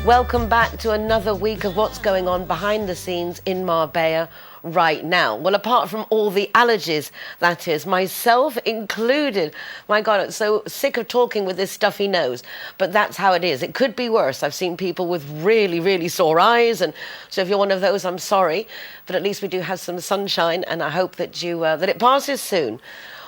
Welcome back to another week of what's going on behind the scenes in Marbella right now. Well, apart from all the allergies, that is, myself included. My God, I'm so sick of talking with this stuffy nose, but that's how it is. It could be worse. I've seen people with really, really sore eyes, and so if you're one of those, I'm sorry, but at least we do have some sunshine, and I hope that that it passes soon.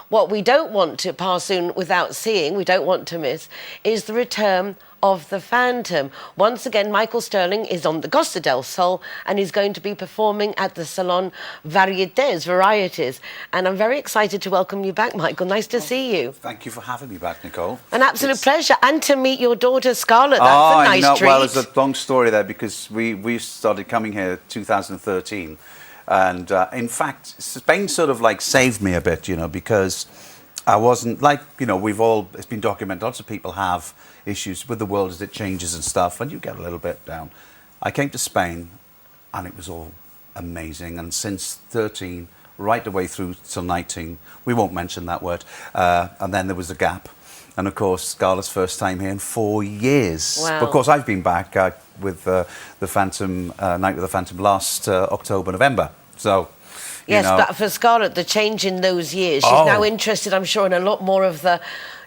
What we don't want to pass soon without seeing, we don't want to miss, is the return of the Phantom. Once again, Michael Sterling is on the Costa del Sol and he's going to be performing at the Salon Varieties. And I'm very excited to welcome you back, Michael. Nice to see you. Thank you for having me back, Nicole. An absolute pleasure. And to meet your daughter, Scarlett. That's a nice treat. Well, it's a long story there because we started coming here 2013. And in fact, Spain sort of like saved me a bit, you know, because I wasn't like, you know, it's been documented, lots of people have issues with the world as it changes and stuff, and you get a little bit down. I came to Spain and it was all amazing, and since 13 right the way through till 19, we won't mention that word, and then there was a gap, and of course Scarlett's first time here in 4 years. Wow. But of course I've been back with the Phantom, Night with the Phantom last October, November, so yes, but for Scarlett, the change in those years, she's now interested, I'm sure, in a lot more of the,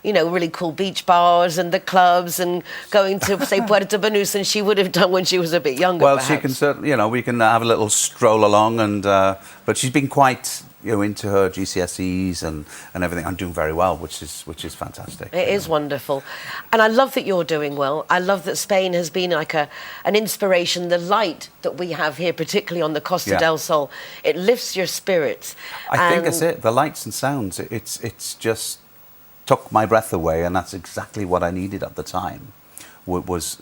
you know, really cool beach bars and the clubs and going to, say, Puerto Banús than she would have done when she was a bit younger, well, perhaps. she can certainly, you know, we can have a little stroll along, and but she's been quite, you know, into her GCSEs and everything. I'm doing very well, which is fantastic. It is wonderful. And I love that you're doing well. I love that Spain has been like an inspiration. The light that we have here, particularly on the Costa del Sol, it lifts your spirits. I think that's it. The lights and sounds, it's just took my breath away, and that's exactly what I needed at the time, was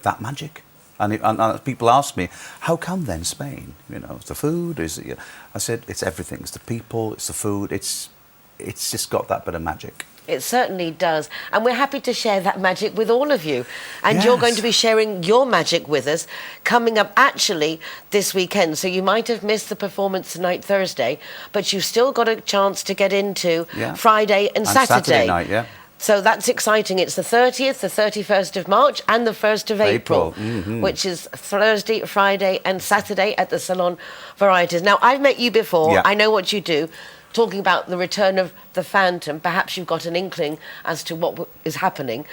that magic. And people ask me, how come then Spain? You know, it's the food, is it? I said, it's everything. It's the people, it's the food, it's just got that bit of magic. It certainly does. And we're happy to share that magic with all of you. And you're going to be sharing your magic with us coming up actually this weekend. So you might have missed the performance tonight, Thursday, but you've still got a chance to get into Friday and Saturday. Night, yeah. So that's exciting. It's the 30th, the 31st of March and the 1st of April, which is Thursday, Friday and Saturday at the Salon Varieties. Now, I've met you before. Yeah. I know what you do. Talking about the return of the Phantom, perhaps you've got an inkling as to what is happening.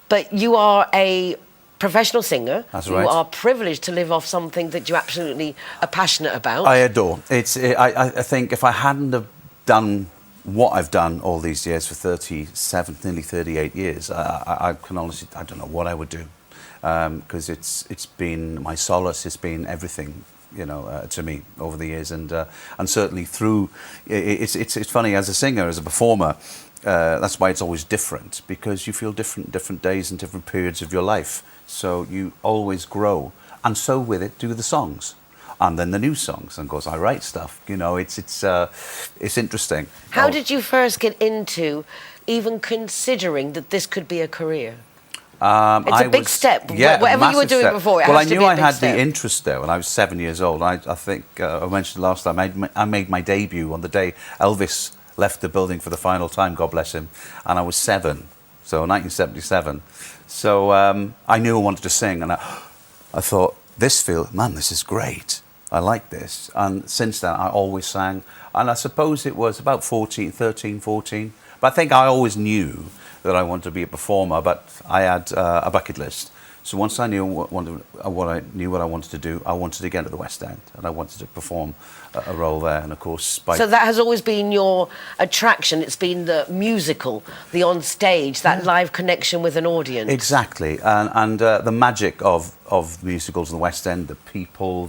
But you are a professional singer. That's right. You are privileged to live off something that you absolutely are passionate about. I adore. I think if I hadn't have done what I've done all these years for 37, nearly 38 years, I can honestly, I don't know what I would do, because it's been my solace, it's been everything, you know, to me over the years, and certainly through. It's funny, as a singer, as a performer, that's why it's always different, because you feel different days and different periods of your life. So you always grow, and so with it do the songs. And then the new songs, and of course I write stuff. You know, it's interesting. How did you first get into even considering that this could be a career? It's a big step. Yeah, whatever you were doing before, it has to be a big step. Well, I knew I had the interest there when I was 7 years old. I think I mentioned last time I made my debut on the day Elvis left the building for the final time. God bless him. And I was 7, so 1977. So I knew I wanted to sing, and I thought, this is great. I like this. And since then, I always sang. And I suppose it was about 13, 14. But I think I always knew that I wanted to be a performer, but I had a bucket list. So once I knew what I wanted to do, I wanted to get to the West End, and I wanted to perform a role there. And of course, so that has always been your attraction. It's been the musical, the on stage, that live connection with an audience. Exactly, and the magic of musicals in the West End, the people,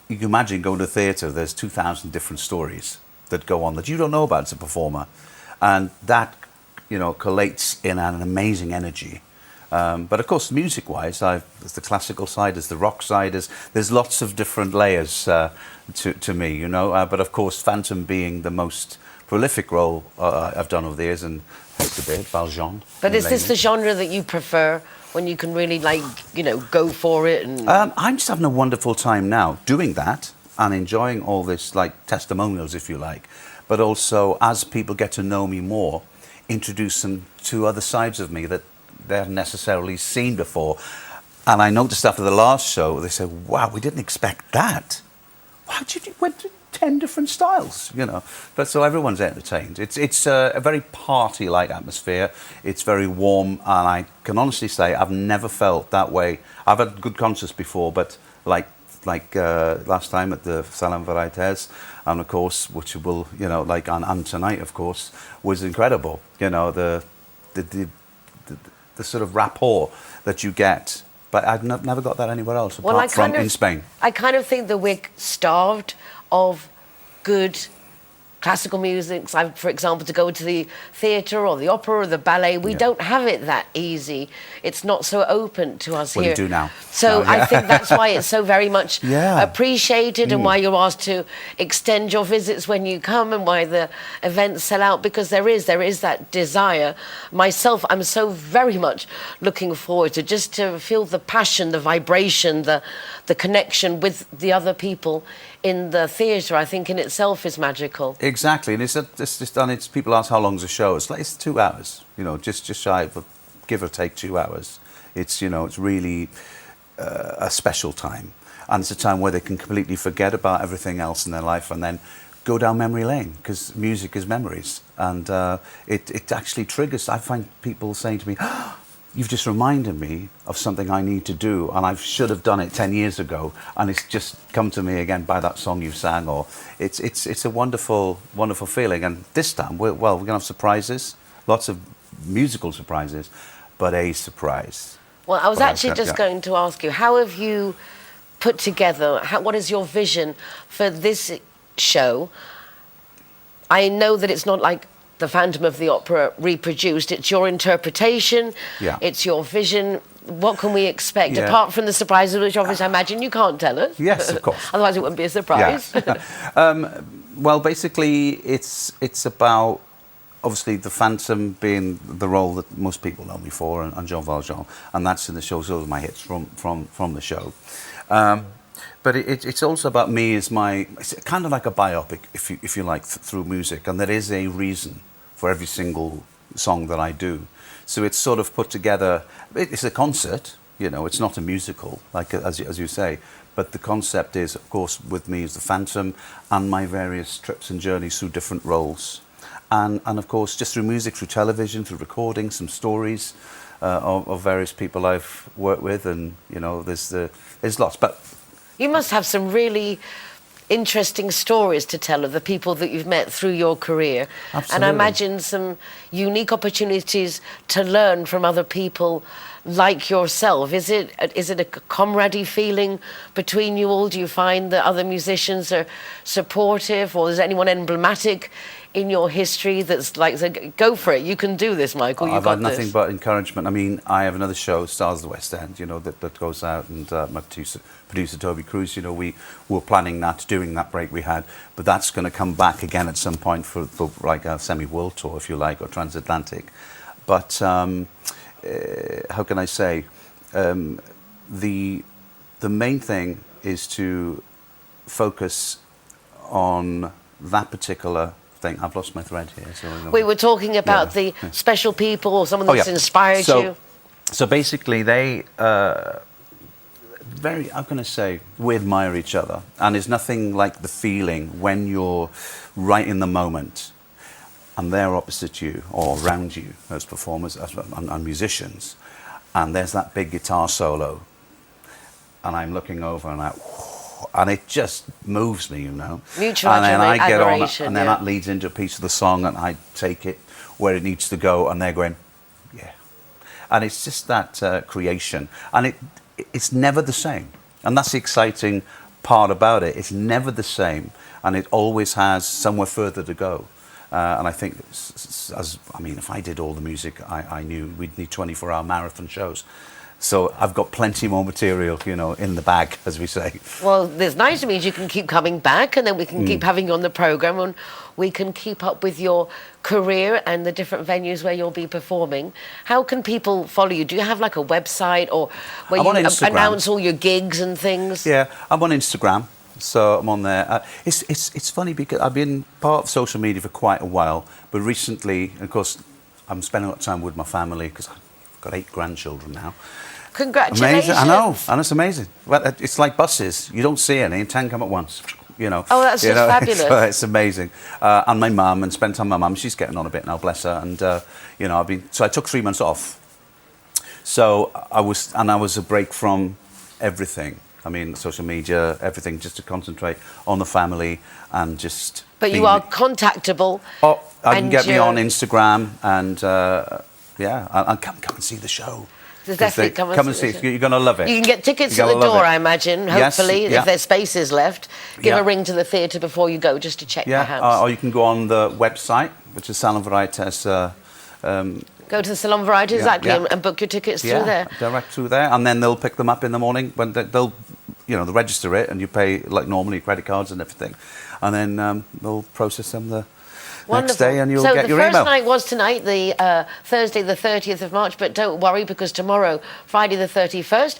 you can imagine going to a theatre. There's 2,000 different stories that go on that you don't know about as a performer, and that, you know, collates in an amazing energy. But of course, music-wise, there's the classical side, there's the rock side, there's lots of different layers to me, you know. But of course, Phantom being the most prolific role I've done over the years, and it's a bit Valjean. But is this the genre that you prefer, when you can really, like, you know, go for it? And I'm just having a wonderful time now doing that and enjoying all this, like, testimonials, if you like. But also, as people get to know me more, introduce them to other sides of me that they haven't necessarily seen before. And I noticed after the last show, they said, wow, we didn't expect that. How did you went to 10 different styles, you know? But so everyone's entertained. It's a very party-like atmosphere. It's very warm, and I can honestly say I've never felt that way. I've had good concerts before, but like last time at the Salon Varieties, and of course, which will, you know, like on tonight, of course, was incredible. You know, the sort of rapport that you get. But I've never got that anywhere else apart from in Spain. I kind of think that we're starved of good classical music. So for example, to go to the theatre or the opera or the ballet, we don't have it that easy. It's not so open to us here. Well, you do now. So I think that's why it's so very much appreciated, and why you're asked to extend your visits when you come, and why the events sell out, because there is that desire. Myself, I'm so very much looking forward to just to feel the passion, the vibration, the connection with the other people in the theatre. I think in itself is magical. Exactly, and it's people ask how long's a show. It's 2 hours, you know, just shy of, give or take 2 hours. It's, you know, it's really a special time, and it's a time where they can completely forget about everything else in their life and then go down memory lane, because music is memories, and it actually triggers. I find people saying to me, you've just reminded me of something I need to do, and I should have done it 10 years ago, and it's just come to me again by that song you sang. Or it's a wonderful, wonderful feeling. And this time, we're going to have surprises, lots of musical surprises, but a surprise. Well, I was actually just going to ask you, how have you put together, what is your vision for this show? I know that it's not like the Phantom of the Opera reproduced. It's your interpretation. It's your vision. What can we expect apart from the surprises, which obviously I imagine you can't tell us? Yes, of course. Otherwise, it wouldn't be a surprise. Well, basically, it's about obviously the Phantom being the role that most people know me for, and Jean Valjean, and that's in the show. So my hits from the show. But it's also about me as it's kind of like a biopic, if you like, through music, and there is a reason for every single song that I do. So it's sort of put together. It's a concert, you know. It's not a musical, like as you say. But the concept is, of course, with me as the Phantom, and my various trips and journeys through different roles, and of course just through music, through television, through recording, some stories of various people I've worked with, and you know, there's lots. But you must have some really interesting stories to tell of the people that you've met through your career. Absolutely. And I imagine some unique opportunities to learn from other people like yourself. Is it a comradey feeling between you all? Do you find that other musicians are supportive, or is anyone emblematic in your history that's like, go for it, you can do this, Michael, I've had nothing but encouragement. I mean, I have another show, Stars of the West End, you know, that goes out, and my producer Toby Cruz, you know, we were planning that during that break we had, but that's going to come back again at some point for like a semi-world tour, if you like, or transatlantic. But how can I say, the main thing is to focus on that particular thing. I've lost my thread here. So we were talking about the special people, or someone that's inspired you. So basically, they how can I say, we admire each other, and there's nothing like the feeling when you're right in the moment, and they're opposite you or around you as performers and musicians, and there's that big guitar solo, and I'm looking over and it just moves me, you know. Mutual and then I get on, admiration, and then that leads into a piece of the song, and I take it where it needs to go, and they're going, yeah. And it's just that creation, and it's never the same, and that's the exciting part about it. It's never the same, and it always has somewhere further to go. And I think, if I did all the music I knew, we'd need 24-hour marathon shows. So I've got plenty more material, you know, in the bag, as we say. Well, there's nice means you can keep coming back, and then we can keep having you on the programme, and we can keep up with your career and the different venues where you'll be performing. How can people follow you? Do you have like a website, or where you announce all your gigs and things? Yeah, I'm on Instagram. So I'm on there. It's funny because I've been part of social media for quite a while, but recently, of course, I'm spending a lot of time with my family because I've got 8 grandchildren now. Congratulations. Amazing, I know, and it's amazing. Well, it's like buses. You don't see any, and 10 come at once. You know. Oh, that's just fabulous. It's amazing. And my mum, and spent time with my mum. She's getting on a bit now, bless her. And you know, so I took 3 months off. So I was a break from everything. I mean, social media, everything, just to concentrate on the family and just. But you are contactable. Oh, I can get me on Instagram, and and come and see the show. Definitely come and see it. You're going to love it. You can get tickets at the door, I imagine, hopefully, if there's spaces left. Give a ring to the theatre before you go, just to check perhaps. Or you can go on the website, which is Salon Varieties. Go to the Salon Varieties, exactly, and book your tickets through there. Direct through there, and then they'll pick them up in the morning when they'll register it, and you pay like normally, credit cards and everything, and then they'll process them the next day, and you'll get your email. So the first night was tonight, the Thursday the 30th of March, but don't worry, because tomorrow, Friday the 31st,